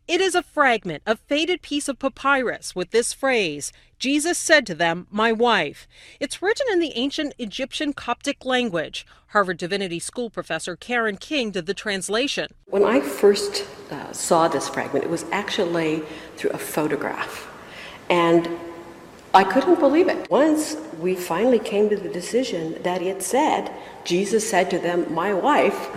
It is a fragment, a faded piece of papyrus with this phrase, Jesus said to them, my wife. It's written in the ancient Egyptian Coptic language. Harvard Divinity School professor Karen King did the translation. When I first saw this fragment, it was actually through a photograph. And I couldn't believe it. Once we finally came to the decision that it said, Jesus said to them, my wife,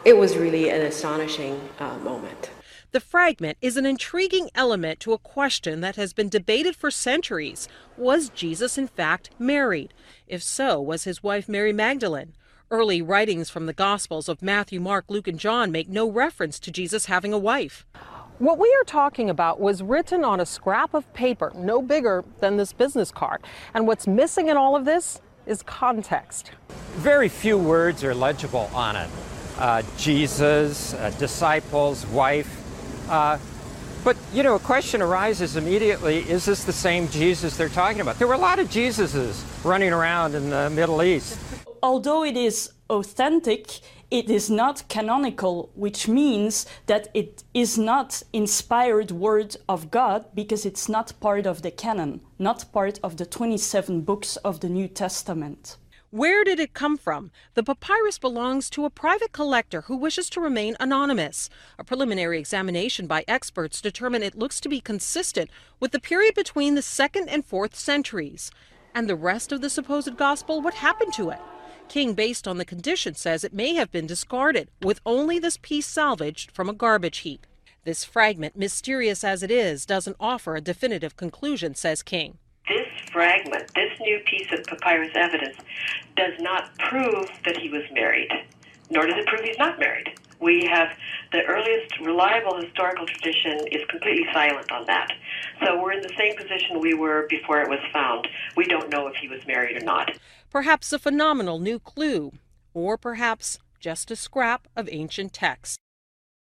it was really an astonishing moment. The fragment is an intriguing element to a question that has been debated for centuries. Was Jesus in fact married? If so, was his wife Mary Magdalene? Early writings from the Gospels of Matthew, Mark, Luke, and John make no reference to Jesus having a wife. What we are talking about was written on a scrap of paper, no bigger than this business card. And what's missing in all of this is context. Very few words are legible on it. Jesus, disciples, wife. But, a question arises immediately, is this the same Jesus they're talking about? There were a lot of Jesuses running around in the Middle East. Although it is authentic, it is not canonical, which means that it is not inspired word of God because it's not part of the canon, not part of the 27 books of the New Testament. Where did it come from? The papyrus belongs to a private collector who wishes to remain anonymous. A preliminary examination by experts determined it looks to be consistent with the period between the 2nd and 4th centuries. And the rest of the supposed gospel, what happened to it? King, based on the condition, says it may have been discarded, with only this piece salvaged from a garbage heap. This fragment, mysterious as it is, doesn't offer a definitive conclusion, says King. This fragment, this new piece of papyrus evidence, does not prove that he was married, nor does it prove he's not married. We have the earliest reliable historical tradition is completely silent on that. So we're in the same position we were before it was found. We don't know if he was married or not. Perhaps a phenomenal new clue, or perhaps just a scrap of ancient text.